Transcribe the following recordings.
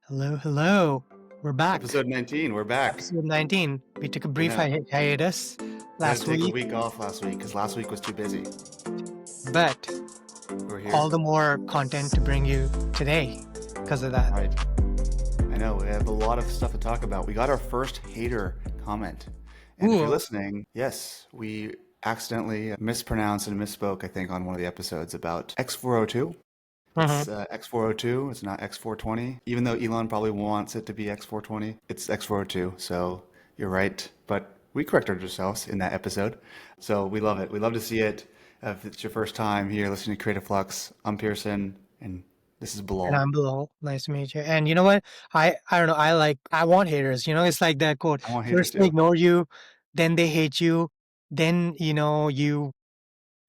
Hello, hello. We're back. Episode 19, we're back. Episode 19. We took a brief Yeah, hiatus had to last take a week, week off last week because last week was too busy. but We're all here, the more content to bring you today because of that. right? I know, we have a lot of stuff to talk about. We got our first hater comment. And if you're Ooh, listening, yes, we accidentally mispronounced and misspoke, I think, on one of the episodes about X402. mhm. It's X402, it's not X420. Even though Elon probably wants it to be X420, it's X402. So you're right. But we corrected ourselves in that episode. So we love it. We love to see it. If it's your first time here listening to Creative Flux, I'm Pierson, and this is And Bilal. I'm Bilal. Nice to meet you. And you know what? I don't know. I want haters. It's like that quote. I want haters First they too. ignore you, then they hate you, then you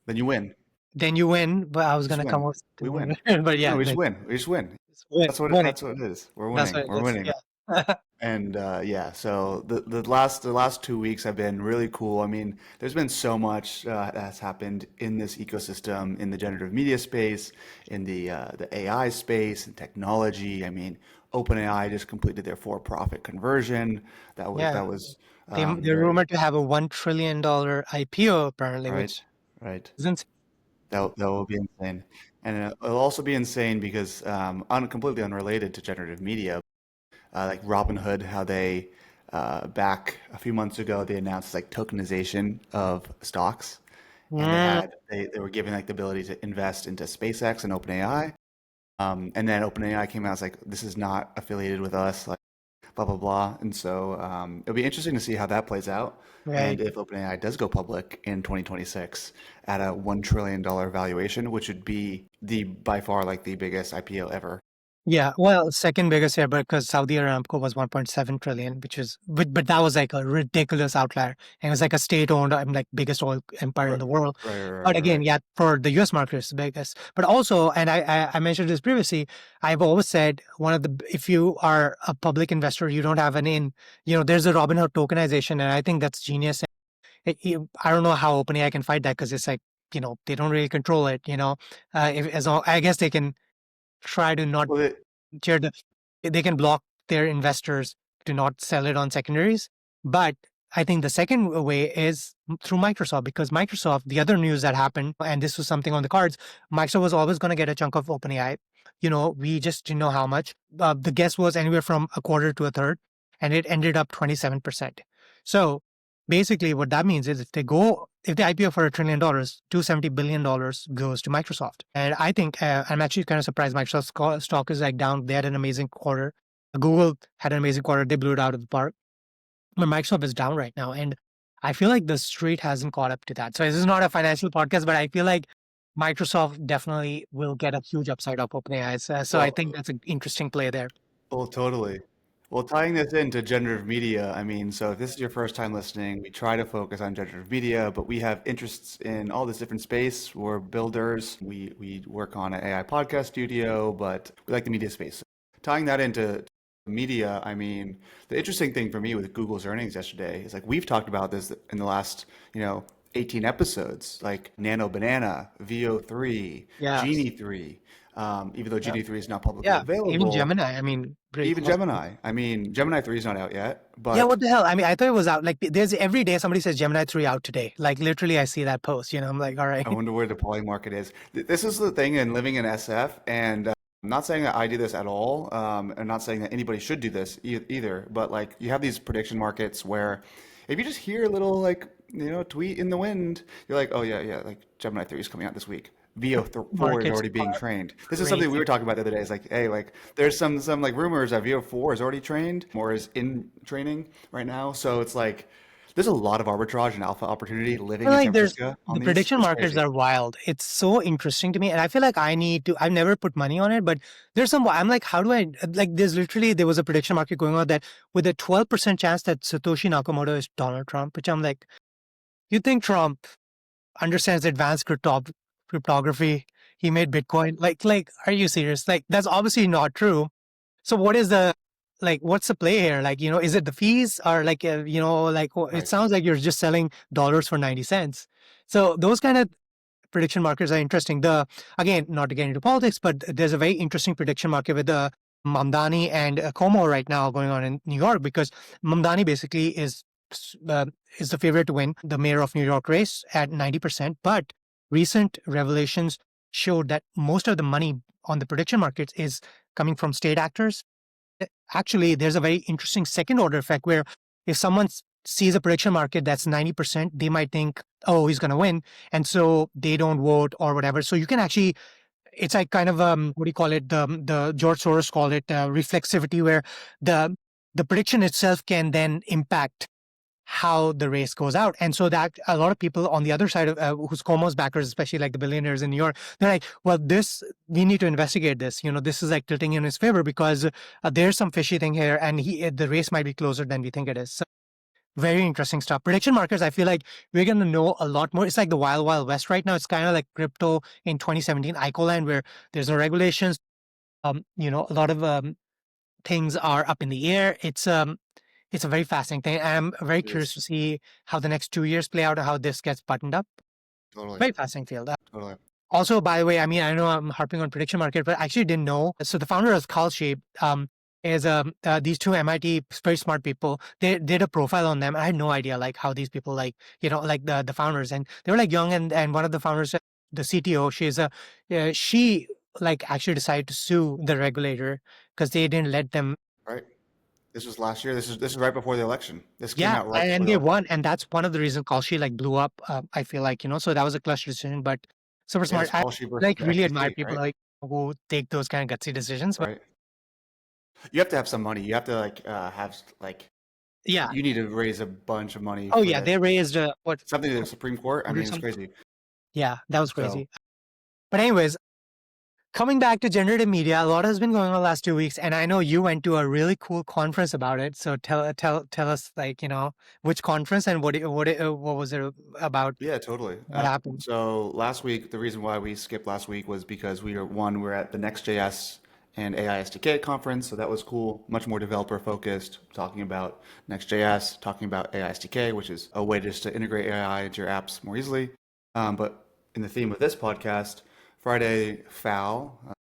Then you win. then you win. But I was Just gonna come win. up We with, win. but No, yeah, we just like, win. We just win. it's winning. That's what it is. We're That's winning. what it We're is. winning. Yeah. And yeah, so the last 2 weeks have been really cool. I mean, there's been so much that's happened in this ecosystem, in the generative media space, in the AI space, and technology. I mean, OpenAI just completed their for-profit conversion. Yeah. That was They're very rumored to have a $1 trillion IPO apparently, right, which right. isn't. That will be insane, and it'll also be insane because completely unrelated to generative media. Like Robinhood, how they back a few months ago they announced like tokenization of stocks, and Mm, they were giving like the ability to invest into SpaceX and OpenAI. And then OpenAI came out as like this is not affiliated with us, like blah blah blah. And so it'll be interesting to see how that plays out, right. and if OpenAI does go public in 2026 at a $1 trillion valuation, which would be the by far like the biggest IPO ever. Yeah. Well, second biggest here because Saudi Aramco was 1.7 trillion, but that was like a ridiculous outlier. And it was like a state-owned, like biggest oil empire in Right, the world. right, right, But right. again, Right. yeah, for the US market, it's the biggest. But also, and I mentioned this previously, I've always said if you are a public investor, you don't have an in, there's a Robinhood tokenization, and I think that's genius. I don't know how OpenAI can fight that because it's like, they don't really control it, I guess they can try to not Well, share they can block their investors to not sell it on secondaries. But I think the second way is through Microsoft, because Microsoft, the other news that happened, and this was something on the cards, Microsoft was always going to get a chunk of OpenAI. We just didn't know how much. The guess was anywhere from a quarter to a third, and it ended up 27%. So basically, what that means is if they IPO for $1 trillion, $270 billion goes to Microsoft. And I think I'm actually kind of surprised Microsoft's stock is like down. They had an amazing quarter. Google had an amazing quarter. They blew it out of the park. But Microsoft is down right now. And I feel like the street hasn't caught up to that. So this is not a financial podcast, but I feel like Microsoft definitely will get a huge upside of OpenAI. So I think well, that's an interesting play there. well, totally. Well, tying this into generative media, I mean, so if this is your first time listening, we try to focus on generative media, but we have interests in all this different space. We're builders. We work on an AI podcast studio, but we like the media space. Tying that into media, I mean, the interesting thing for me with Google's earnings yesterday is like we've talked about this in the last, 18 episodes, like Nano Banana, VO3, Yeah. Genie 3. Even though Yeah. Genie 3 is not publicly Yeah. Even available, Gemini, I mean, pretty even close. Gemini. I mean, Gemini 3 is not out yet, Yeah, but what the hell? I mean, I thought it was out. Like, there's every day somebody says Gemini 3 out today. Like, literally, I see that post. I'm like, all right. I wonder where the poly market is. This is the thing in living in SF, and I'm not saying that I do this at all. I'm not saying that anybody should do this either, but like you have these prediction markets where if you just hear a little like, tweet in the wind, you're like, oh yeah, yeah, like Gemini 3 is coming out this week. VO4 is Markets already being are trained. This is something we crazy. were talking about the other day. It's like, hey, like there's some like rumors that VO4 is already trained or is in training right now. So it's like there's a lot of arbitrage and alpha opportunity I feel living in like San Francisco on the these. prediction It's markets crazy. are wild. It's so interesting to me. And I feel like I've never put money on it, but I'm like, how do like, there was a prediction market going on that with a 12% chance that Satoshi Nakamoto is Donald Trump, which I'm like, you think Trump understands advanced cryptography? He made Bitcoin. Like, are you serious? Like, that's obviously not true. So what's the play here? Like, is it the fees or like, it Right. sounds like you're just selling dollars for 90 cents. So those kind of prediction markets are interesting. Again, not to get into politics, but there's a very interesting prediction market with the Mamdani and Como right now going on in New York, because Mamdani basically is the favorite to win the mayor of New York race at 90%. But recent revelations showed that most of the money on the prediction markets is coming from state actors. Actually, there's a very interesting second order effect where if someone sees a prediction market that's 90%, they might think, oh, he's going to win. And so they don't vote or whatever. So you can actually, it's like kind of what do you call it? The George Soros called it reflexivity, where the the prediction itself can then impact how the race goes out. And so that a lot of people on the other side of who's Como's backers, especially like the billionaires in New York, they're like, well, this, we need to investigate this. This is like tilting in his favor because there's some fishy thing here, and the race might be closer than we think it is. So very interesting stuff. Prediction markets, I feel like we're going to know a lot more. It's like the wild, wild west right now. It's kind of like crypto in 2017, ICO where there's no regulations. A lot of things are up in the air. It's a very fascinating thing. I'm very It curious is to see how the next 2 years play out and how this gets buttoned up. totally, Very fascinating field. totally. Also, by the way, I mean, I know I'm harping on prediction market, but I actually didn't know. So the founder of Kalshi is these two MIT very smart people. They did a profile on them. I had no idea like how these people like, like the founders, and they were like young, and one of the founders, the CTO, she like actually decided to sue the regulator because they didn't let them. Right. This was last year. This is right before the election. This came Yeah, out right before and the they election. won, and that's one of the reasons Kalshi like blew up. I feel like so that was a clutch decision, but super Yeah, it's smart. I Kalshi versus like the really admire SEC, people right? like who take those kind of gutsy decisions. But Right. You have to have some money. You have to like have like yeah, you need to raise a bunch of money oh for yeah, this. they raised what Something to the Supreme Court. I or mean, it's something. crazy. Yeah, that was So crazy. But anyways, coming back to generative media, a lot has been going on the last 2 weeks, and I know you went to a really cool conference about it. So tell us like which conference and what was it about? yeah, totally. What happened? So last week, the reason why we skipped last week was because we're at the Next.js and AI SDK conference, so that was cool. Much more developer focused, talking about Next.js, talking about AI SDK, which is a way just to integrate AI into your apps more easily. But in the theme of this podcast, Friday FAL,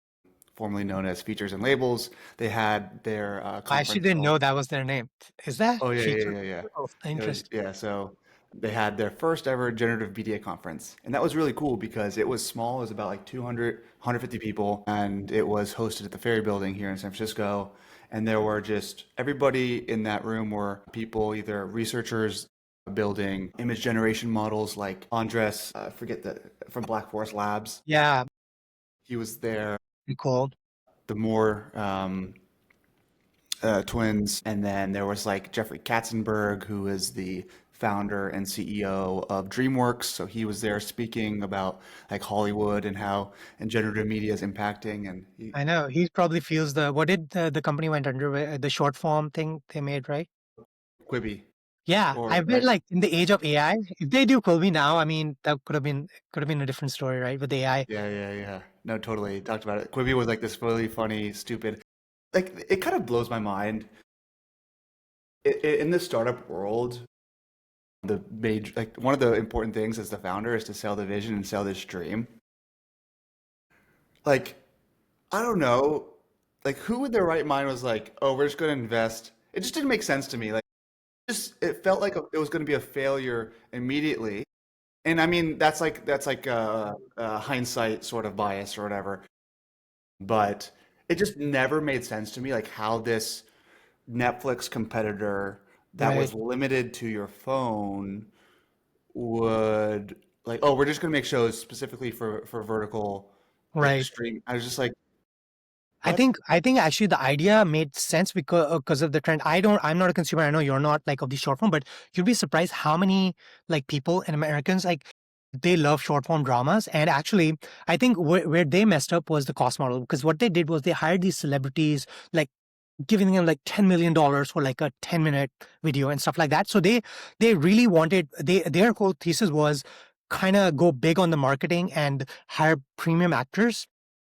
formerly known as Features and Labels, they had their I actually conference didn't called. know that was their name. Is that Oh yeah, yeah, feature? yeah, yeah. Oh, It was, interesting. yeah, so they had their first ever generative media conference. And that was really cool because it was small. It was about like 200, 150 people. And it was hosted at the Ferry Building here in San Francisco. And there were just everybody in that room were people, either researchers building image generation models like Andres, I forget from Black Forest Labs. Yeah, He was there. pretty cool. The more twins, and then there was like Jeffrey Katzenberg, who is the founder and CEO of DreamWorks. So he was there speaking about like Hollywood and how and generative media is impacting. And I know he probably feels what did the company went under the short form thing they made, right? Quibi, Yeah, or I bet right? like in the age of AI, if they do Colby now, I mean that could have been a different story, right? With AI. Yeah, yeah, yeah. No, totally talked about it. Quibi was like this really funny, stupid. Like it kind of blows my mind. In the startup world, the major like one of the important things as the founder is to sell the vision and sell this dream. Like I don't know. Like, who in their right mind was like, "Oh, we're just going to invest"? It just didn't make sense to me. Like, just it felt like it was going to be a failure immediately. And I mean, that's like hindsight sort of bias or whatever. But it just never made sense to me, like how this Netflix competitor that Right, was limited to your phone would like, oh, we're just going to make shows specifically for vertical like right. stream. I was just like, I what? think I think actually the idea made sense because of the trend. I'm not a consumer. I know you're not like of the short form, but you'd be surprised how many like people and Americans like they love short form dramas. And actually, I think where they messed up was the cost model, because what they did was they hired these celebrities, like giving them like $10 million for like a 10-minute video and stuff like that. So they really wanted their whole thesis was kind of go big on the marketing and hire premium actors.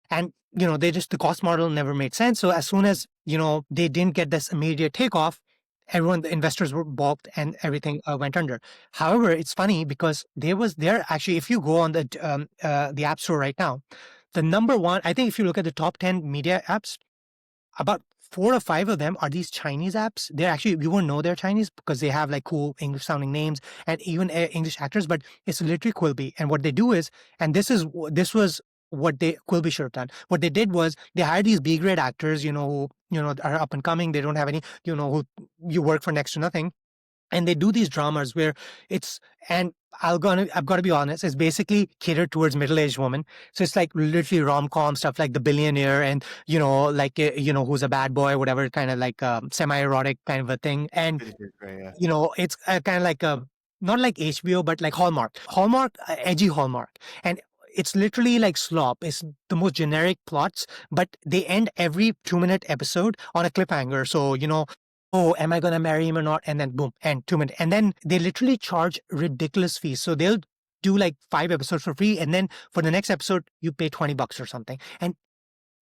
And they just the cost model never made sense. So as soon as they didn't get this immediate takeoff, the investors were balked and everything went under. However, it's funny because there actually, if you go on the app store right now, the number one, I think if you look at the top 10 media apps, about 4 or 5 of them are these Chinese apps. They're actually, you won't know they're Chinese because they have like cool English sounding names and even English actors, but it's literally Quilby. And what they do is, and this was what Quilby should have done. What they did was they hired these B grade actors, who, are up and coming. They don't have any, who you work for next to nothing, and they do these dramas where it's and I've got to be honest, it's basically catered towards middle-aged women. So it's like literally rom-com stuff like The Billionaire and like who's a bad boy, whatever, kind of like semi-erotic kind of a thing. And It is great, yeah. it's kind of like a not like HBO but like Hallmark, edgy Hallmark. And it's literally like slop. It's the most generic plots, but they end every 2-minute episode on a cliffhanger. So, oh, am I going to marry him or not? And then boom, and 2 minutes. And then they literally charge ridiculous fees. So they'll do like 5 episodes for free. And then for the next episode, you pay $20 or something. And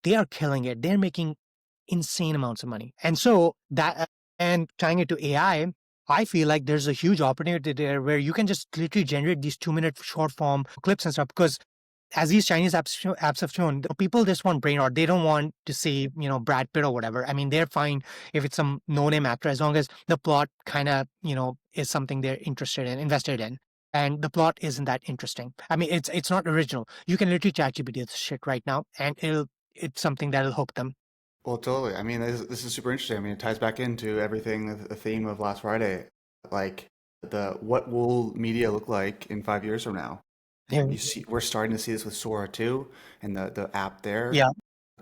they are killing it. They're making insane amounts of money. And so and tying it to I feel like there's a huge opportunity there where you can just literally generate these 2-minute short form clips and stuff. Because as these Chinese apps have shown, people just want brain rot. They don't want to see, Brad Pitt or whatever. I mean, they're fine if it's some no-name actor as long as the plot kind of, is something they're invested in. And the plot isn't that interesting. I mean, it's not original. You can literally ChatGPT this shit right now, and it's something that'll hook them. Well, totally. I mean, this is super interesting. I mean, it ties back into everything, the theme of last Friday, like what will media look like in 5 years from now? Yeah. You see, we're starting to see this with Sora too, and the app there, Yeah.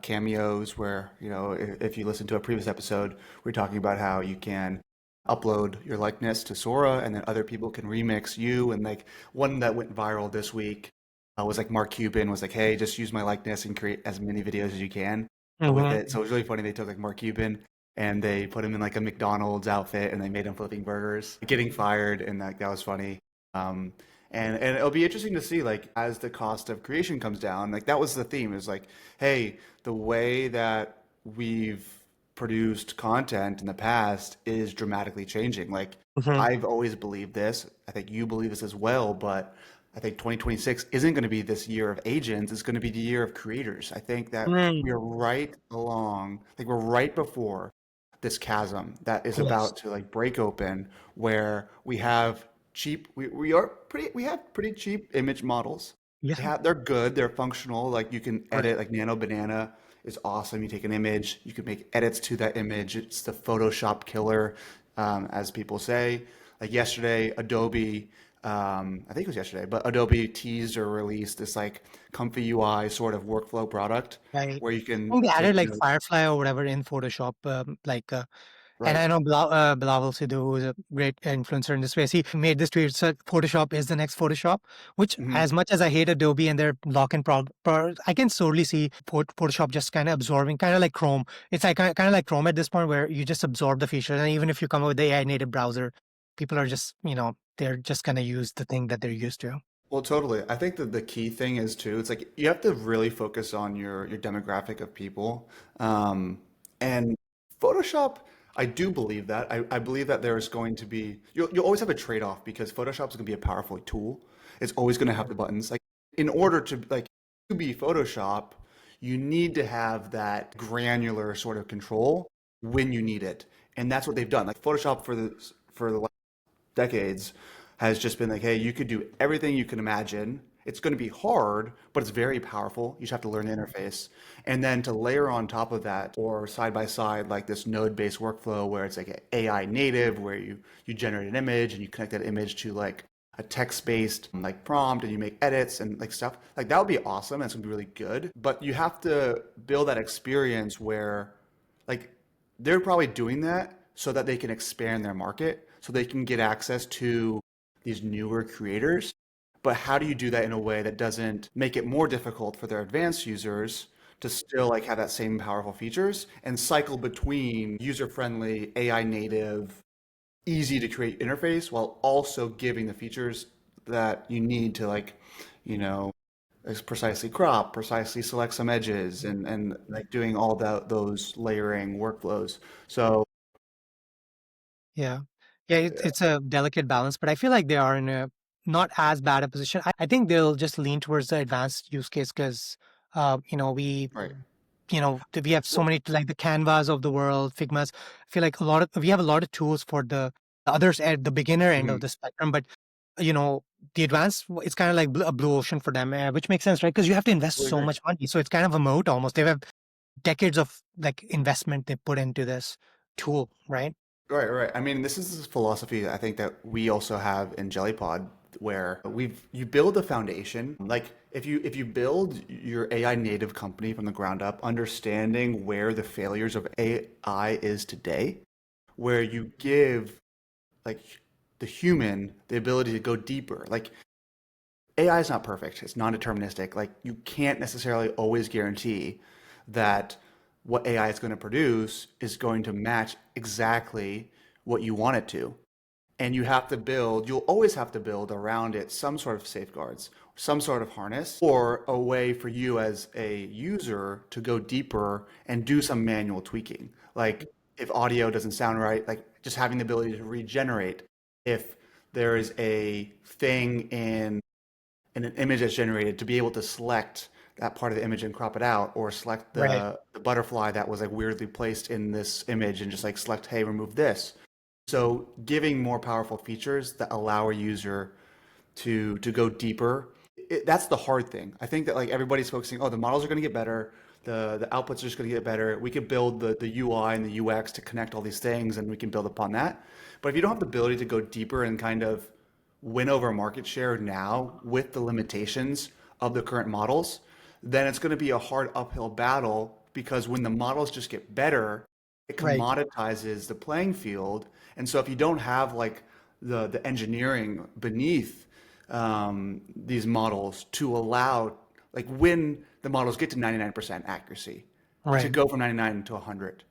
cameos, where if you listen to a previous episode, we're talking about how you can upload your likeness to Sora, and then other people can remix you. And like one that went viral this week was like Mark Cuban was like, "Hey, just use my likeness and create as many videos as you can with Mhm. it." So it was really funny. They took like Mark Cuban and they put him in like a McDonald's outfit and they made him flipping burgers, getting fired, and that was funny. Um, and it'll be interesting to see like as the cost of creation comes down. Like that was the theme. Is like, hey, the way that we've produced content in the past is dramatically changing. Like Mhm. I've always believed this. I think you believe this as well, but I think 2026 isn't going to be this year of agents. It's going to be the year of creators. I think that we Mm. are right along, like we're right before this chasm that is Yes. about to like break open where we have we have pretty cheap image models. Yeah. They're good, they're functional, like you can Right. edit like Nano Banana is awesome. You take an image, you can make edits to that image. It's the Photoshop killer, as people say. Like yesterday, Adobe, I think it was yesterday, but Adobe teased or released this like comfy UI sort of workflow product Right. where you I can think they take, added like Firefly or whatever in Photoshop, and right. I know Bilal Sidhu, who's a great influencer in this space, he made this tweet, said Photoshop is the next Photoshop, which Mhm. as much as I hate Adobe and their lock-in I can totally see Photoshop just kind of absorbing, kind of like Chrome. It's like kind of like Chrome at this point where you just absorb the features. And even if you come up with the AI native browser, people are just, they're just going to use the thing that they're used to. Well, totally. I think that the key thing is too, it's like you have to really focus on your demographic of people. And Photoshop, I do believe that. I believe that there's going to be you'll always have a trade-off because Photoshop is going to be a powerful tool. It's always going to have the buttons. Like in order to be Photoshop, you need to have that granular sort of control when you need it. And that's what they've done. Like Photoshop for the decades has just been like, hey, you could do everything you can imagine. It's going to be hard, but it's very powerful. You just have to learn the interface. And then to layer on top of that or side by side, like this node-based workflow where it's like AI native, where you generate an image and you connect that image to like a text-based like prompt and you make edits and like stuff. Like that would be awesome. That's gonna be really good. But you have to build that experience where like they're probably doing that so that they can expand their market, so they can get access to these newer creators. But how do you do that in a way that doesn't make it more difficult for their advanced users to still like have that same powerful features and cycle between user-friendly, AI native, easy to create interface while also giving the features that you need to like, you know, precisely crop, precisely select some edges and like doing all those layering workflows. So Yeah. Yeah, it's a delicate balance, but I feel like they are in a not as bad a position. I think they'll just lean towards the advanced use case because, we right. we have so Well, many, like the Canvas of the world, Figmas. I feel like we have a lot of tools for the others at the beginner end of mhm. the spectrum, but you know, the advanced, it's kind of like a blue ocean for them, which makes sense, right? Because you have to invest Totally so agree. much money. So it's kind of a moat almost. They have decades of like investment they put into this tool, right? Right, right. I mean, this philosophy I think that we also have in JellyPod, where you build a foundation. Like if you build your AI native company from the ground up, understanding where the failures of AI is today, where you give like the human the ability to go deeper. Like AI is not perfect. It's non-deterministic. Like you can't necessarily always guarantee that what AI is going to produce is going to match exactly what you want it to. And you'll always have to build around it some sort of safeguards, some sort of harness, or a way for you as a user to go deeper and do some manual tweaking. Like if audio doesn't sound right, like just having the ability to regenerate. If there is a thing in an image that's generated, to be able to select that part of the image and crop it out, or select Right. the butterfly that was like weirdly placed in this image and just like select, hey, remove this. So giving more powerful features that allow a user to go deeper, that's the hard thing. I think that like everybody's focusing, oh, the models are going to get better, the outputs are just going to get better. We could build the UI and the UX to connect all these things, and we can build upon that. But if you don't have the ability to go deeper and kind of win over market share now with the limitations of the current models, then it's going to be a hard uphill battle, because when the models just get better, it Right. commoditizes the playing field. And so if you don't have like the engineering beneath these models to allow, like when the models get to 99% accuracy, to Right. go from 99 to 100,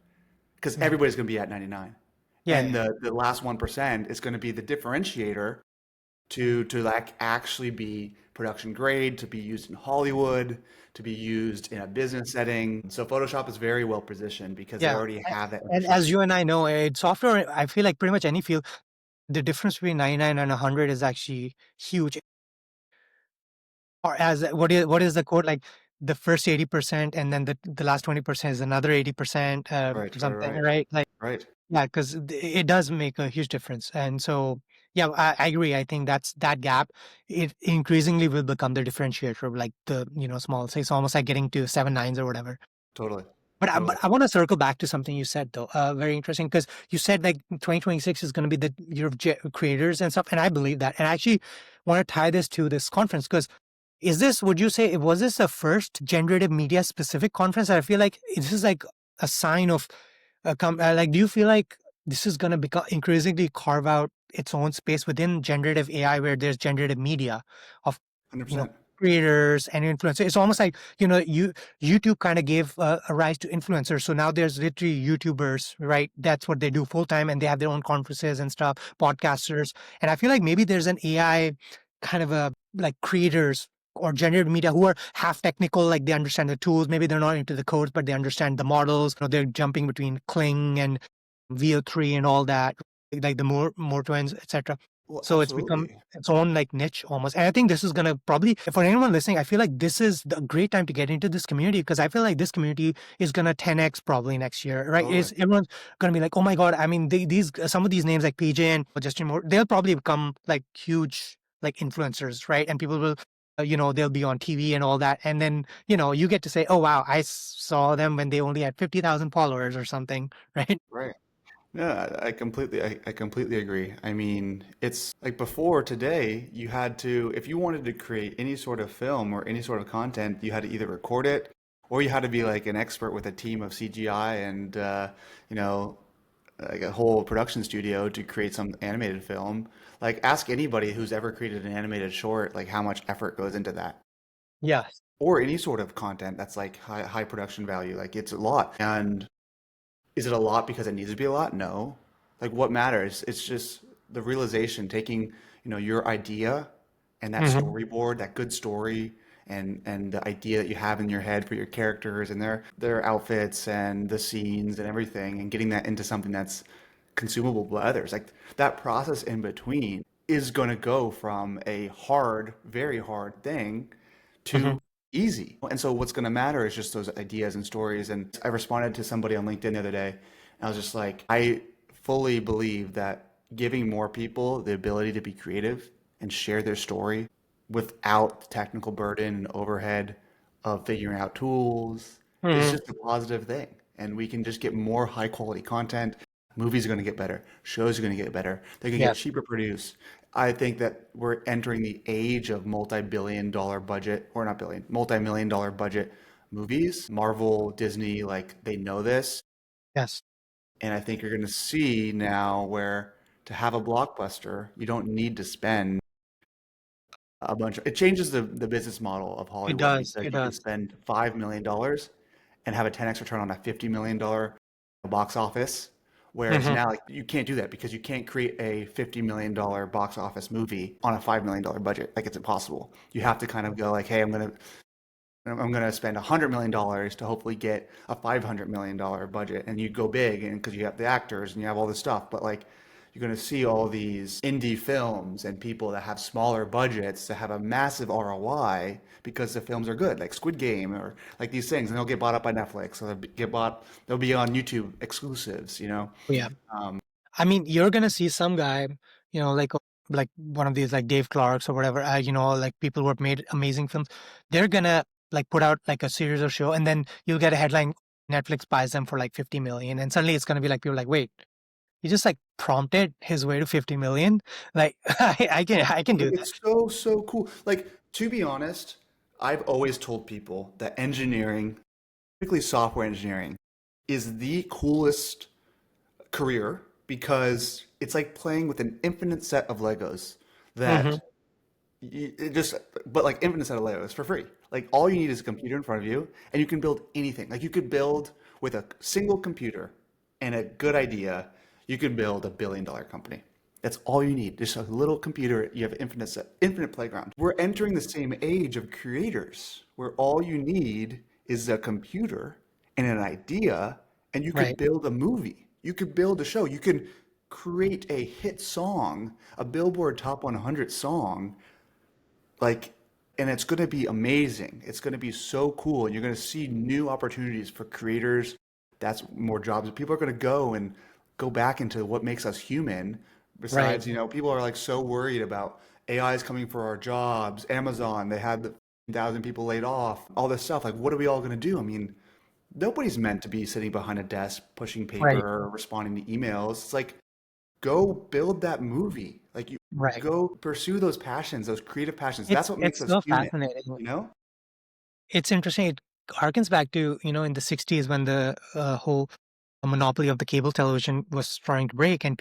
because Yeah. everybody's going to be at 99. Yeah. And Yeah. the last 1% is going to be the differentiator to like actually be production grade, to be used in Hollywood, to be used in a business setting. So Photoshop is very well positioned because they Yeah. already have that And as infrastructure. you and I know, software, I feel like pretty much any field, the difference between 99 and 100 is actually huge. Or as what is the code like, the first 80% and then the last 20% is another 80% Right, right, something, right, right? Like, right. yeah, because it does make a huge difference. And so, yeah, I agree. I think that's that gap. It increasingly will become the differentiator, like the small. So it's almost like getting to seven nines or whatever. Totally, But totally. I want to circle back to something you said though. Very interesting, because you said like 2026 is going to be the year of creators and stuff, and I believe that. And I actually want to tie this to this conference, because would you say, was this the first generative media specific conference? I feel like this is like a sign of like, do you feel like this is going to become increasingly carve out its own space within generative AI, where there's generative media of, you know, 100%. creators and influencers? It's almost like, YouTube kind of gave a rise to influencers. So now there's literally YouTubers, right? That's what they do full time, and they have their own conferences and stuff, podcasters. And I feel like maybe there's an AI kind of a like creators or generative media who are half technical, like they understand the tools. Maybe they're not into the codes, but they understand the models. They're jumping between Kling and VO3 and all that, like the more twins, etc. Well, So it's become absolutely. its own like niche almost. And I think this is gonna probably, for anyone listening, I feel like this is the great time to get into this community, because I feel like this community is gonna 10x probably next year, right? Totally. Is everyone's gonna be like, oh my god? I mean, these some of these names like PJ and Justin Moore, they'll probably become like huge like influencers, right? And people will they'll be on TV and all that. And then, you get to say, oh, wow, I saw them when they only had 50,000 followers or something, right? Right. Yeah, I completely agree. I mean, it's like before today, you had to, if you wanted to create any sort of film or any sort of content, you had to either record it, or you had to be like an expert with a team of CGI and, you know, like a whole production studio to create some animated film. Like, ask anybody who's ever created an animated short, like how much effort goes into that. Yeah. Or any sort of content that's like high production value. Like, it's a lot. And is it a lot because it needs to be a lot? No. Like what matters? It's just the realization, taking, your idea and that Hmm. storyboard, that good story, and the idea that you have in your head for your characters and their outfits and the scenes and everything, and getting that into something that's consumable by others. Like that process in between is going to go from a hard, very hard thing Hmm. to easy. And so what's going to matter is just those ideas and stories. And I responded to somebody on LinkedIn the other day, and I was just like, I fully believe that giving more people the ability to be creative and share their story without the technical burden and overhead of figuring out tools is Hmm. just a positive thing. And we can just get more high quality content. Movies are going to get better. Shows are going to get better. They're going to get Yes. cheaper produced. I think that we're entering the age of multi-billion dollar budget, or not billion, multi-million dollar budget movies. Marvel, Disney, like they know this. Yes. And I think you're going to see now where to have a blockbuster, you don't need to spend a bunch of, it changes the business model of It Hollywood does. because It you can does. spend $5 million and have a 10x return on a $50 million box office. Whereas Hmm. now like, you can't do that because you can't create a $50 million box office movie on a $5 million budget. Like it's impossible. You have to kind of go like, hey, I'm gonna spend $100 million to hopefully get a $500 million budget, and you go big, and because you have the actors and you have all this stuff. But like, you're gonna see all these indie films and people that have smaller budgets that have a massive ROI because the films are good, like Squid Game or like these things, and they'll get bought up by Netflix, or they'll be on YouTube exclusives, you know? Yeah. Um, I mean, you're gonna see some guy, like one of these like Dave Clarks or whatever, like people who have made amazing films. They're gonna like put out like a series or show, and then you'll get a headline. Netflix buys them for like 50 million, and suddenly it's gonna be like people like, wait, he just like prompted his way to 50 million. Like I can But do that. it's so, so cool. Like, to be honest, I've always told people that engineering, particularly software engineering, is the coolest career because it's like playing with an infinite set of Legos Hmm. that it just, but like infinite set of Legos for free. Like all you need is a computer in front of you and you can build anything. Like you could build with a single computer and a good idea, you could build $1 billion company. That's all you need. Just a little computer, you have infinite set, infinite playground. We're entering the same age of creators where all you need is a computer and an idea and you could Right. build a movie. You could build a show. You can create a hit song, a Billboard Top 100 song, like, and it's going to be amazing. It's going to be so cool. And you're going to see new opportunities for creators. That's more jobs. People are going to go and go back into what makes us human. Right. Besides, people are like so worried about AI is coming for our jobs. Amazon, they had the 1,000 people laid off, all this stuff. Like, what are we all going to do? I mean, nobody's meant to be sitting behind a desk pushing paper Right. or responding to emails. It's like, go build that movie. Like you Right. go pursue those passions, those creative passions. It's That's what makes it's us so human, fascinating. you know? It's interesting. It harkens back to, in the 60s when the whole monopoly of the cable television was starting to break and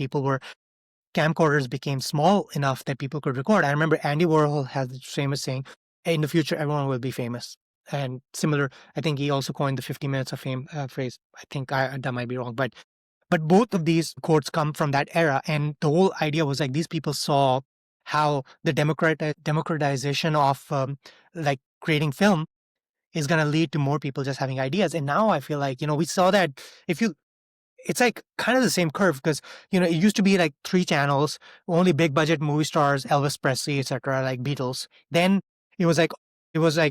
camcorders became small enough that people could record. I remember Andy Warhol has this famous saying, "Hey, in the future, everyone will be famous." And similar, I think he also coined the 50 minutes of fame phrase. I think that might be wrong, but both of these quotes come from that era. And the whole idea was like these people saw how the democratization of like creating film is going to lead to more people just having ideas. And now I feel like, we saw that if you it's like kind of the same curve because it used to be like three channels, only big budget movie stars, Elvis Presley, etc., like Beatles. Then it was like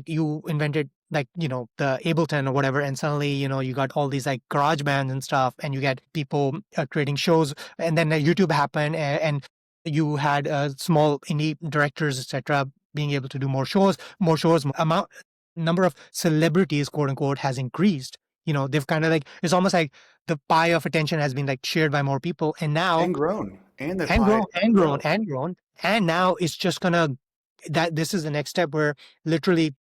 you invented like the Ableton or whatever, and suddenly you got all these like garage bands and stuff, and you get people creating shows, and then YouTube happened, and you had small indie directors, etc., being able to do more shows, amount number of celebrities, quote unquote, has increased. They've kind of like it's almost like the pie of attention has been like shared by more people, and now And grown. And the and pie grown is and gonna grown grow. and grown, and now it's just gonna that this is the next step where literally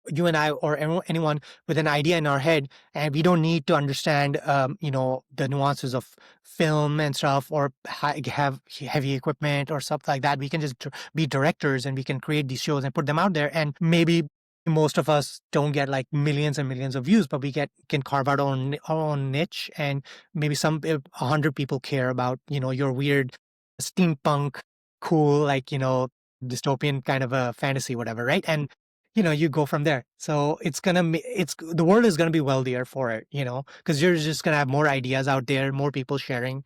you and I or anyone with an idea in our head, and we don't need to understand, the nuances of film and stuff, or have heavy equipment or stuff like that. We can just be directors, and we can create these shows and put them out there. And maybe most of us don't get like millions and millions of views, but we can carve out our own niche, and maybe 100 people care about your weird steampunk, cool, like dystopian kind of a fantasy, whatever, right? And you go from there. So it's the world is gonna be wealthier for it, because you're just gonna have more ideas out there, more people sharing.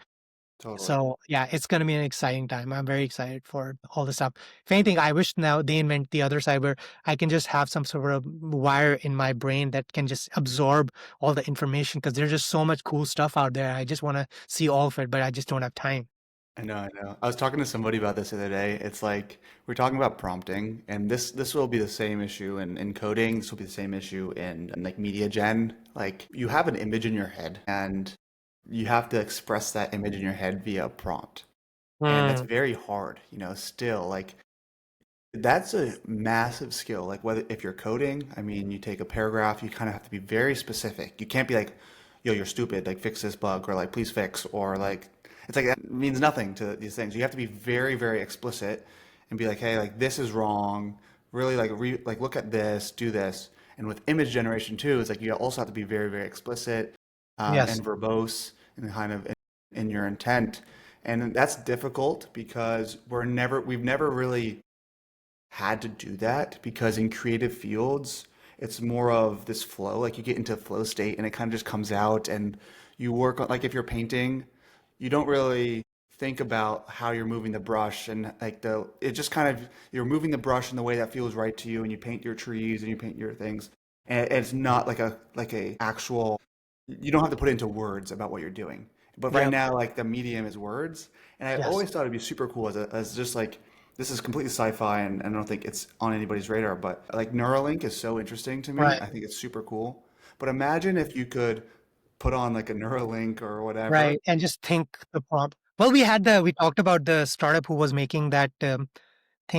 Totally. So yeah, it's going to be an exciting time. I'm very excited for all this stuff. If anything, I wish now they invent the other side where I can just have some sort of wire in my brain that can just absorb all the information because there's just so much cool stuff out there. I just want to see all of it, but I just don't have time. I know, I know. I was talking to somebody about this the other day. It's like we're talking about prompting, and this will be the same issue in coding. This will be the same issue in like media gen. Like you have an image in your head, and you have to express that image in your head via a prompt, and that's Mm, very hard. Still like that's a massive skill. Like whether if you're coding, I mean, you take a paragraph, you kind of have to be very specific. You can't be like, "Yo, you're stupid. Like fix this bug," or like, "Please fix," or like it's like that means nothing to these things. You have to be very, very explicit and be like, "Hey, like this is wrong. Really, like look at this, do this." And with image generation too, it's like you also have to be very, very explicit yes. and verbose and kind of in your intent. And that's difficult because we've never really had to do that because in creative fields, it's more of this flow. Like you get into flow state and it kind of just comes out and you work on, like if you're painting, you don't really think about how you're moving the brush and it just kind of, you're moving the brush in the way that feels right to you and you paint your trees and you paint your things. And it's not like a actual, you don't have to put into words about what you're doing. But right Yep. now, like the medium is words. And I Yes. always thought it'd be super cool as just like this is completely sci-fi and I don't think it's on anybody's radar, but like Neuralink is so interesting to me. Right. I think it's super cool. But imagine if you could put on like a Neuralink or whatever. Right. And just think the prompt. Well, we talked about the startup who was making that thing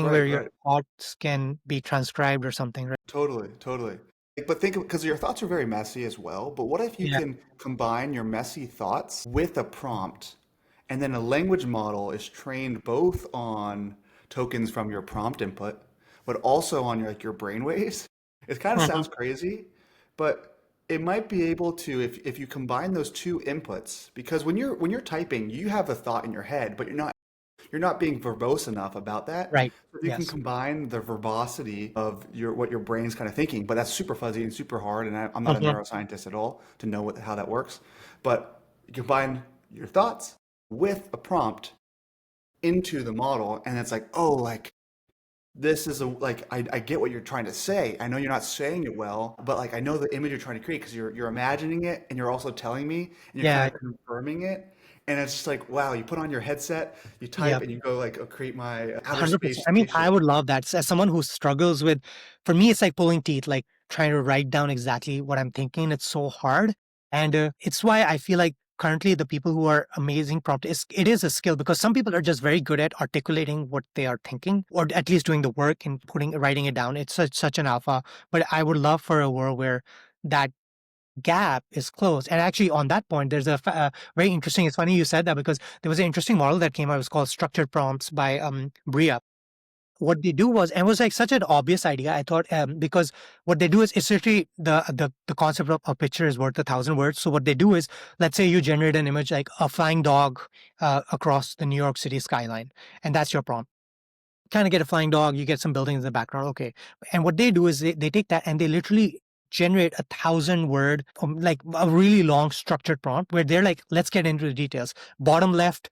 where Right, your right. thoughts can be transcribed or something, right? Totally, totally. But think because your thoughts are very messy as well. But what if you Yeah. can combine your messy thoughts with a prompt, and then a language model is trained both on tokens from your prompt input, but also on your brain waves? It kind of Mhm. sounds crazy, but it might be able to if you combine those two inputs, because when you're typing, you have a thought in your head, but you're not being verbose enough about that. Right. So if you can Yes. combine the verbosity of what your brain's kind of thinking, but that's super fuzzy and super hard, and I'm not a Mhm. neuroscientist at all to know how that works. But you combine your thoughts with a prompt into the model, and it's like, oh, like this is I get what you're trying to say. I know you're not saying it well, but like I know the image you're trying to create because you're imagining it and you're also telling me and you're kind Yeah. of confirming it. And it's just like, wow, you put on your headset, you type Yeah. and you go like, oh, create my outer 100%. space I mean, I spaceship. would love that. As someone who struggles with, for me, it's like pulling teeth, like trying to write down exactly what I'm thinking. It's so hard. And it's why I feel like currently the people who are amazing prompt it is a skill because some people are just very good at articulating what they are thinking or at least doing the work and writing it down. It's such an alpha. But I would love for a world where that gap is closed. And actually, on that point, there's very interesting. It's funny you said that because there was an interesting model that came out. It was called structured prompts by Bria. What they do was, and it was like such an obvious idea. I thought because what they do is essentially the concept of a picture is worth 1,000 words. So what they do is, let's say you generate an image like a flying dog across the New York City skyline, and that's your prompt. Kind of get a flying dog, you get some buildings in the background, okay. And what they do is they take that and they literally generate 1,000 word, like a really long structured prompt where they're like, let's get into the details. Bottom left,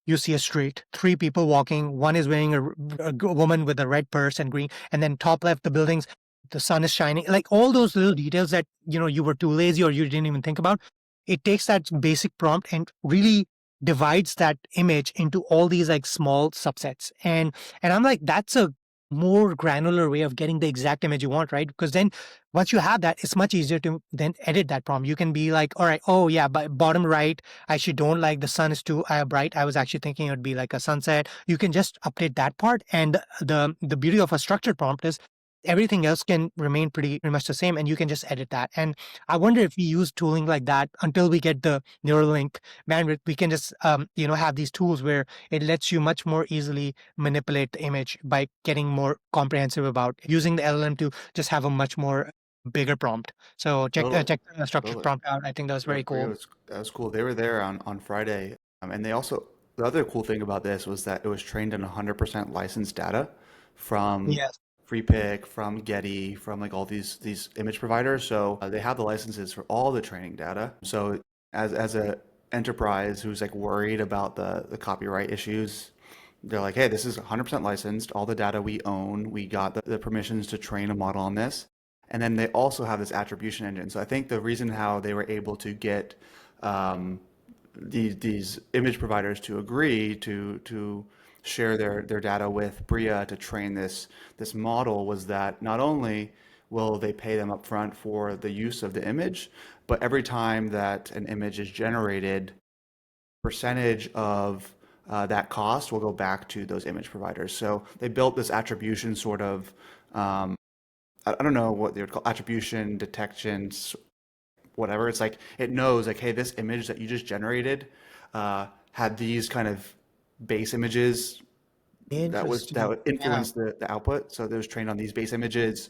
you see a street, three people walking. One is wearing a woman with a red purse and green. And then top left, the buildings, the sun is shining. Like all those little details that, you were too lazy or you didn't even think about. It takes that basic prompt and really divides that image into all these like small subsets. And I'm like, that's a more granular way of getting the exact image you want, right? Because then once you have that, it's much easier to then edit that prompt. You can be like, all right, oh yeah, but bottom right, I actually don't like the sun is too bright. I was actually thinking it would be like a sunset. You can just update that part. And the beauty of a structured prompt is everything else can remain pretty much the same and you can just edit that. And I wonder if we use tooling like that until we get the Neuralink bandwidth, we can just have these tools where it lets you much more easily manipulate the image by getting more comprehensive about using the LLM to just have a much more bigger prompt. So Totally, check the structured totally. prompt out. I think that was Yeah, very Bria cool. that was cool. They were there on Friday, and they also the other cool thing about this was that it was trained on 100% licensed data from Yes. FreePic, from Getty, from like all these image providers. So they have the licenses for all the training data. So as a enterprise who's like worried about the copyright issues. They're like, hey, this is 100% licensed. All the data we own. We got the permissions to train a model on this. And then they also have this attribution engine. So I think the reason how they were able to get um, these image providers to agree to share their data with Bria to train this model was that not only will they pay them upfront for the use of the image, but every time that an image is generated, percentage of that cost will go back to those image providers. So they built this attribution sort of, I don't know what they would call attribution detection, whatever. It's like it knows like, hey, this image that you just generated had these kind of base images that Interesting. would Yeah. influence the output. So it was trained on these base images,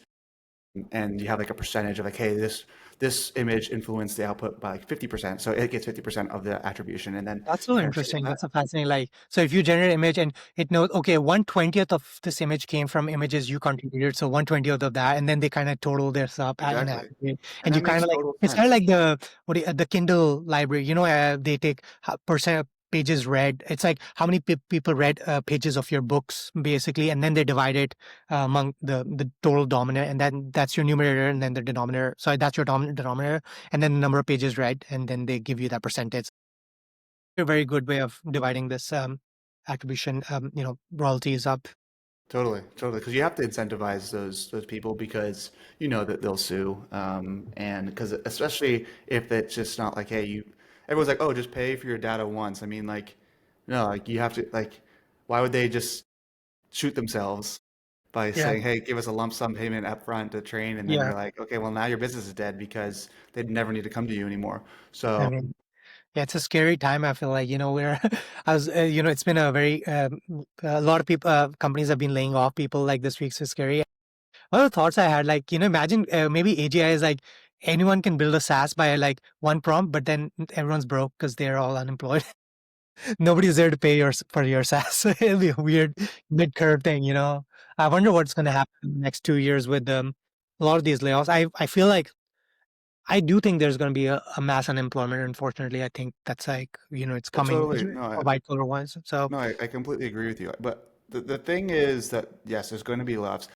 and you have like a percentage of like, hey, this image influenced the output by like 50%. So it gets 50% of the attribution, and then That's so kind of share interesting. that. That's a fascinating. Like, so if you generate image and it knows, okay, 1/20th of this image came from images you contributed, so 1/20th of that, and then they kind of total this up in Exactly. aggregate, And and you that kind makes of like total it's kind of sense. like the Kindle library. They take percent of pages read. It's like how many people read pages of your books basically, and then they divide it among the total dominant, and then that's your numerator, and then the denominator. Sorry, that's your denominator, and then the number of pages read, and then they give you that percentage. A very good way of dividing this attribution, royalties up. Totally, totally. Because you have to incentivize those people because you know that they'll sue, and because especially if it's just not like, hey, you, everyone's like, oh, just pay for your data once. I mean, like, no, like you have to like, why would they just shoot themselves by Yeah, saying, hey, give us a lump sum payment up front to train, and then yeah. you're like, okay, well now your business is dead because they'd never need to come to you anymore. I So mean, yeah, it's a scary time. I feel like where it's been a very a lot of people, companies have been laying off people like this week. So scary. One of the thoughts I had, like imagine maybe AGI is like anyone can build a SaaS by like one prompt, but then everyone's broke because they're all unemployed. Nobody's there to pay for your SaaS. It'll be a weird mid-curve thing. I wonder what's going to happen in the next 2 years with a lot of these layoffs. I feel like I do think there's going to be a mass unemployment. Unfortunately, I think that's like it's well, coming totally, no, for white collar ones. So no, I completely agree with you. But the thing is that yes, there's going to be layoffs.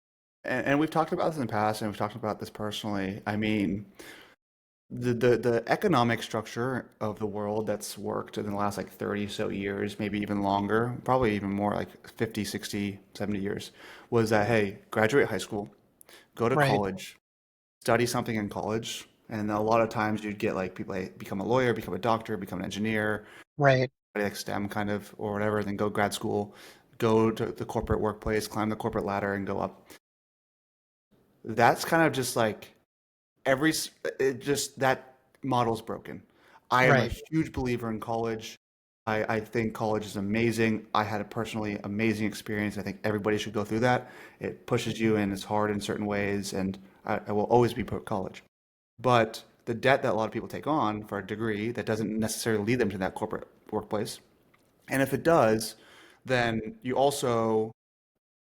And we've talked about this in the past, and we've talked about this personally. I mean, the economic structure of the world that's worked in the last like 30 so years, maybe even longer, probably even more like 50, 60, 70 years, was that, hey, graduate high school, go to right, college, study something in college. And a lot of times you'd get like people like, become a lawyer, become a doctor, become an engineer, right, like STEM kind of or whatever, then go grad school, go to the corporate workplace, climb the corporate ladder and go up. That's kind of just like every it just that model's broken. I am a right. huge believer in college. I think college is amazing. I had a personally amazing experience. I think everybody should go through that. It pushes you and it's hard in certain ways, and I will always be pro college. But the debt that a lot of people take on for a degree that doesn't necessarily lead them to that corporate workplace. And if it does, then you also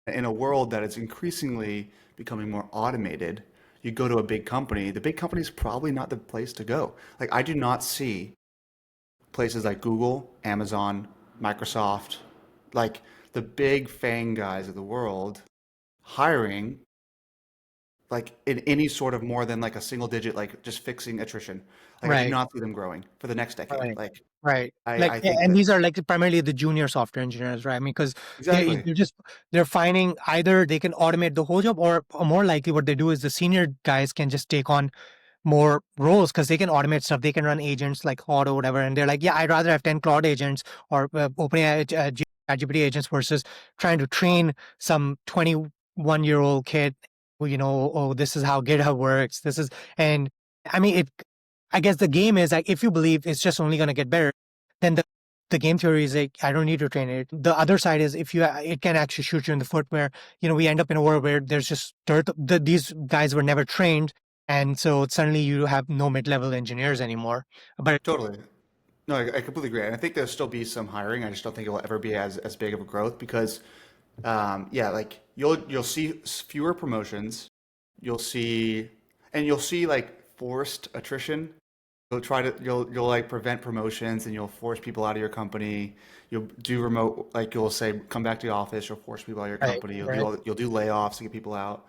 in a world that is increasingly becoming more automated, you go to a big company, the big company is probably not the place to go. Like, I do not see places like Google, Amazon, Microsoft, like the big FANG guys of the world hiring like in any sort of more than like a single digit, like just fixing attrition. Like, I do Right. not see them growing for the next decade. Right. Like, Right. I think And that these are like primarily the junior software engineers, right? I mean, because exactly. they're finding either they can automate the whole job, or more likely what they do is the senior guys can just take on more roles because they can automate stuff. They can run agents like Claude or whatever, and they're like, yeah, I'd rather have 10 Claude agents or OpenAI ChatGPT agents versus trying to train some 21-year-old kid who, oh, this is how GitHub works. This is, and I mean, I guess the game is like, if you believe it's just only going to get better, then the game theory is like, I don't need to train it. The other side is if it can actually shoot you in the foot where, we end up in a world where there's just dirt. These guys were never trained, and so suddenly you have no mid-level engineers anymore. But Totally. No, I completely agree. And I think there'll still be some hiring. I just don't think it will ever be as big of a growth because, yeah, like you'll see fewer promotions, you'll see, and you'll see like forced attrition you'll like prevent promotions and you'll force people out of your company. You'll do remote, like you'll say come back to the office. You'll force people out of your Right. company. Right. You'll do layoffs to get people out.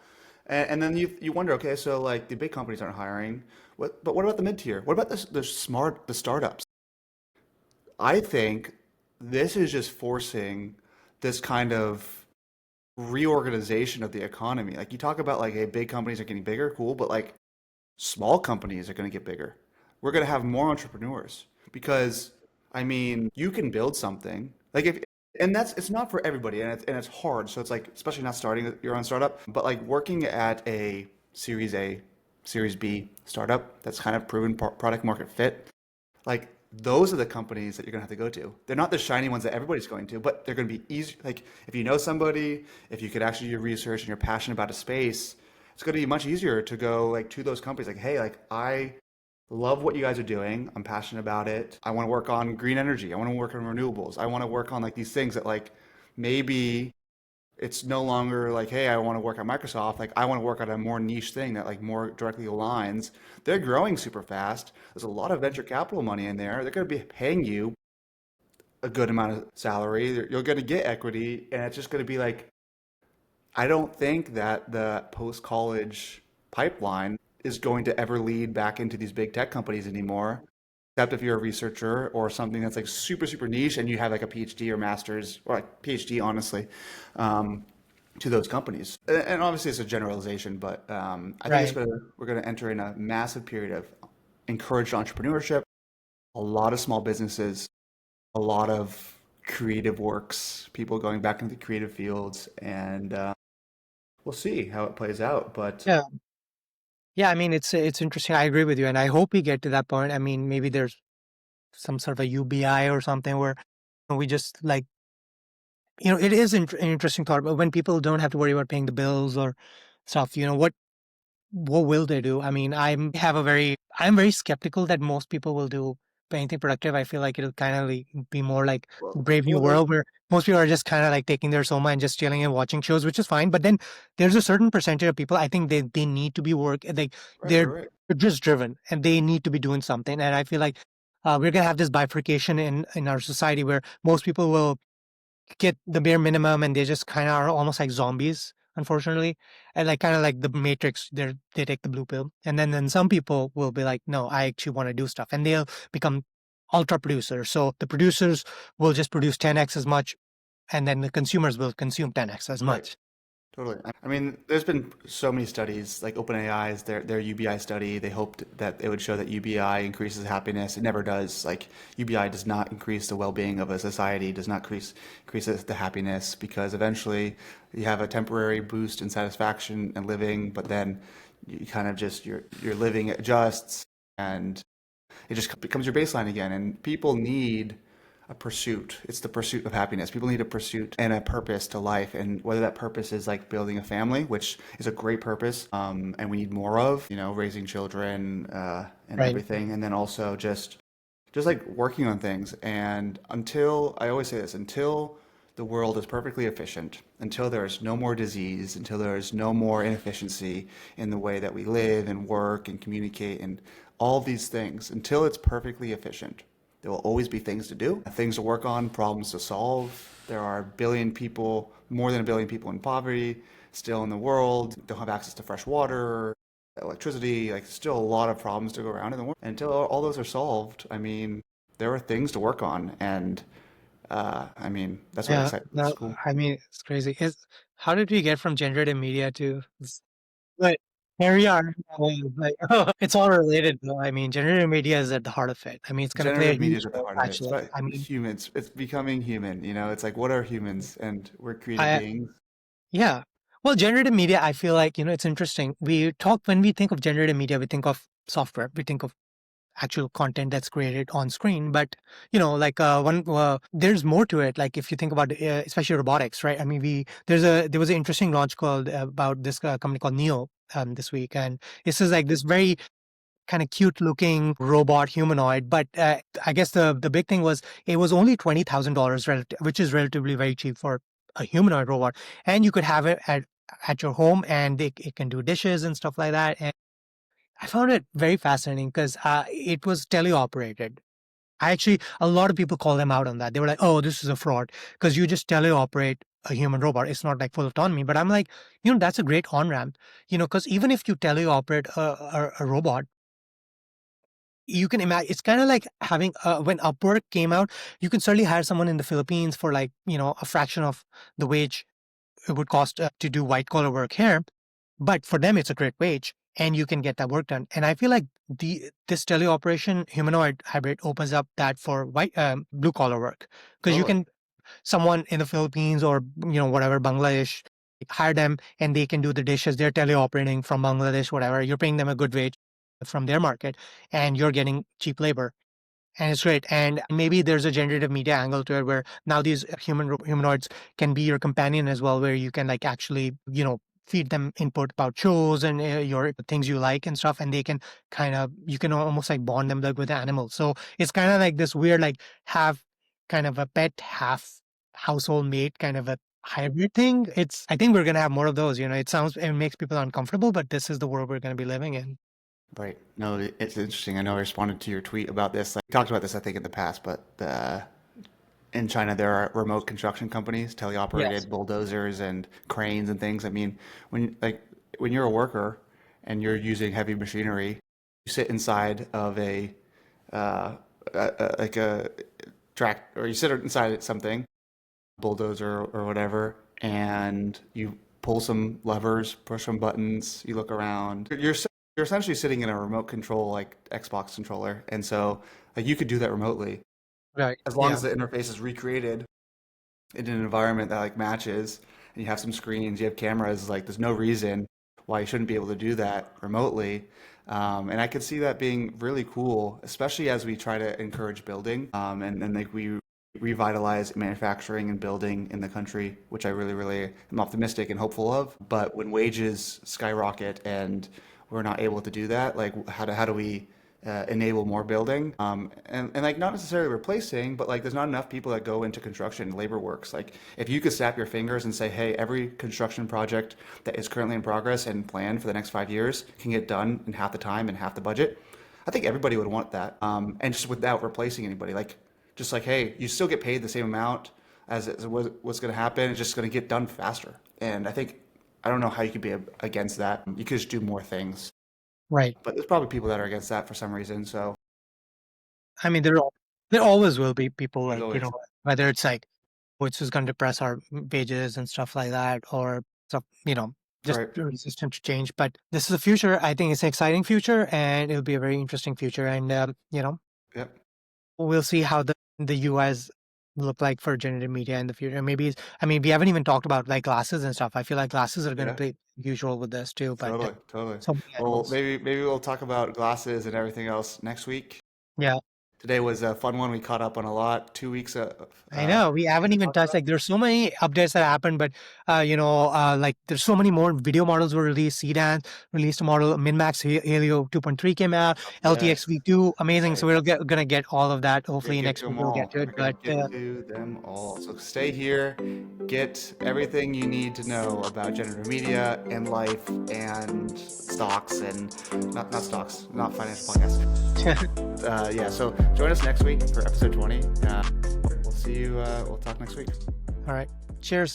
And then you wonder, okay, so like the big companies aren't hiring. But what about the mid tier? What about the startups? I think this is just forcing this kind of reorganization of the economy. Like you talk about like, hey, big companies are getting bigger, cool, but like small companies are going to get bigger. We're going to have more entrepreneurs because I mean, you can build something. Like if and that's it's not for everybody and it's hard. So it's like especially not starting your own startup, but like working at A, Series B startup that's kind of proven product market fit. Like those are the companies that you're gonna have to go to. They're not the shiny ones that everybody's going to, but they're gonna be easy. Like if you know somebody, if you could actually do your research and you're passionate about a space, it's gonna be much easier to go like to those companies. Like, hey, like I love what you guys are doing. I'm passionate about it. I want to work on green energy. I want to work on renewables. I want to work on like these things that like maybe it's no longer like, hey, I want to work at Microsoft. Like, I want to work on a more niche thing that like more directly aligns. They're growing super fast. There's a lot of venture capital money in there. They're going to be paying you a good amount of salary. You're going to get equity, and it's just going to be like, I don't think that the post-college pipeline is going to ever lead back into these big tech companies anymore, except if you're a researcher or something that's like super, super niche and you have like a PhD or master's or like PhD, honestly, um, to those companies. And obviously it's a generalization, but I think Right. we're gonna enter in a massive period of encouraged entrepreneurship, a lot of small businesses, a lot of creative works, people going back into creative fields, and we'll see how it plays out. But Yeah. Yeah. I mean, it's interesting. I agree with you, and I hope we get to that point. I mean, maybe there's some sort of a UBI or something where we just like it is an interesting thought. But when people don't have to worry about paying the bills or stuff, what will they do? I mean, I'm very skeptical that most people will do anything productive. I feel like it'll kind of like be more like Brave New well, there's World, where most people are just kind of like taking their soma and just chilling and watching shows, which is fine. But then there's a certain percentage of people I think they need to be like right, they're right, right. just driven and they need to be doing something. And I feel like we're gonna have this bifurcation in our society where most people will get the bare minimum and they just kind of are almost like zombies, unfortunately. And like kind of like the Matrix, they take the blue pill. And then some people will be like, no, I actually want to do stuff. And they'll become ultra producers. So the producers will just produce 10x as much, and then the consumers will consume 10x as Right. much. Totally. I mean, there's been so many studies, like OpenAI's their UBI study. They hoped that it would show that UBI increases happiness. It never does. Like UBI does not increase the well-being of a society, does not increase the happiness because eventually you have a temporary boost in satisfaction and living, but then you kind of just your living adjusts and it just becomes your baseline again. And people need a pursuit. It's the pursuit of happiness. People need a pursuit and a purpose to life. And whether that purpose is like building a family, which is a great purpose, and we need more of, raising children, and Right. everything. And then also just like working on things. And I always say this, until the world is perfectly efficient, until there is no more disease, until there is no more inefficiency in the way that we live and work and communicate and all these things, until it's perfectly efficient, there will always be things to do, things to work on, problems to solve. There are a billion people, more than a billion people in poverty still in the world, don't have access to fresh water, electricity, like still a lot of problems to go around in the world. Until all those are solved, I mean, there are things to work on, and I mean, that's what Yeah. excites me. It's No, cool. I mean, it's crazy. How did we get from generative media to this? But here we are. Like, it's all related, though. I mean, generative media is at the heart of it. I mean, it's going to play a Generative media huge is at the role, heart of it. It's actually. about I mean, humans. It's becoming human. It's like, what are humans? And we're creative I beings. yeah. Well, generative media, I feel like, it's interesting. When we think of generative media, we think of software, we think of actual content that's created on screen. But, there's more to it. Like if you think about, especially robotics, right? I mean, there was an interesting launch called about this company called Neo this week. And this is like this very kind of cute looking robot humanoid. But I guess the big thing was it was only $20,000, which is relatively very cheap for a humanoid robot, and you could have it at your home, and it can do dishes and stuff like that. I found it very fascinating because it was teleoperated. A lot of people call them out on that. They were like, oh, this is a fraud because you just teleoperate a human robot. It's not like full autonomy. But I'm like, that's a great on ramp, because even if you teleoperate a robot, you can imagine it's kind of like having when Upwork came out, you can certainly hire someone in the Philippines for like, a fraction of the wage it would cost to do white collar work here. But for them, it's a great wage and you can get that work done. And I feel like this teleoperation humanoid hybrid opens up that for blue collar work because you Totally. can someone in the Philippines or whatever Bangladesh hire them and they can do the dishes. They're teleoperating from Bangladesh, whatever. You're paying them a good wage from their market and you're getting cheap labor. And it's great. And maybe there's a generative media angle to it where now these humanoids can be your companion as well, where you can like actually, feed them input about shows and your things you like and stuff. And they can you can almost like bond them like with animals. So it's kind of like this weird, like have kind of a pet, half household mate kind of a hybrid thing. I think we're going to have more of those, it makes people uncomfortable, but this is the world we're going to be living in. Right. No, it's interesting. I know I responded to your tweet about this. Like, we talked about this, I think, in the past, but in China, there are remote construction companies, Yes. teleoperated bulldozers and cranes and things. I mean, when you're a worker and you're using heavy machinery, you sit inside of uh, like a track, or you sit inside something, bulldozer or whatever, and you pull some levers, push some buttons, you look around. You're essentially sitting in a remote control like Xbox controller, and so like you could do that remotely Right. as long Yeah. as the interface is recreated in an environment that like matches, and you have some screens, you have cameras. Like there's no reason why you shouldn't be able to do that remotely. And I could see that being really cool, especially as we try to encourage building and like we revitalize manufacturing and building in the country, which I really, really am optimistic and hopeful of. But when wages skyrocket and we're not able to do that, like how do we enable more building and like not necessarily replacing, but like there's not enough people that go into construction labor works. Like if you could snap your fingers and say, hey, every construction project that is currently in progress and planned for the next 5 years can get done in half the time and half the budget, I think everybody would want that. And just without replacing anybody, like just like, hey, you still get paid the same amount as what's going to happen. It's just going to get done faster. And I don't know how you could be against that. You could just do more things. Right. But there's probably people that are against that for some reason. So I mean, there always will be people there's like, always whether it's like, which is going to depress our wages and stuff like that, or stuff, just right. resistant to change. But this is a future. I think it's an exciting future and it'll be a very interesting future. And, Yep. we'll see how the US look like for generative media in the future. Maybe, I mean, we haven't even talked about like glasses and stuff. I feel like glasses are going to Yeah. play usual with this too, but Totally. Totally. so many Well, angles. maybe we'll talk about glasses and everything else next week. Yeah. Today was a fun one. We caught up on a lot. 2 weeks I know we haven't even talked touched about. like there's so many updates that happened, but like there's so many more video models were released. CDAN released a model, MinMax Helio 2.3 came out, LTX Yes. V2, amazing. So Right. we're gonna get all of that. We're gonna Hopefully get to next week them we'll get all. to it. We're gonna But get to them all. So stay here, get everything you need to know about generative media and life and stocks and not stocks, not financial podcast. Yeah. So join us next week for episode 20. We'll see you. We'll talk next week. all right, cheers.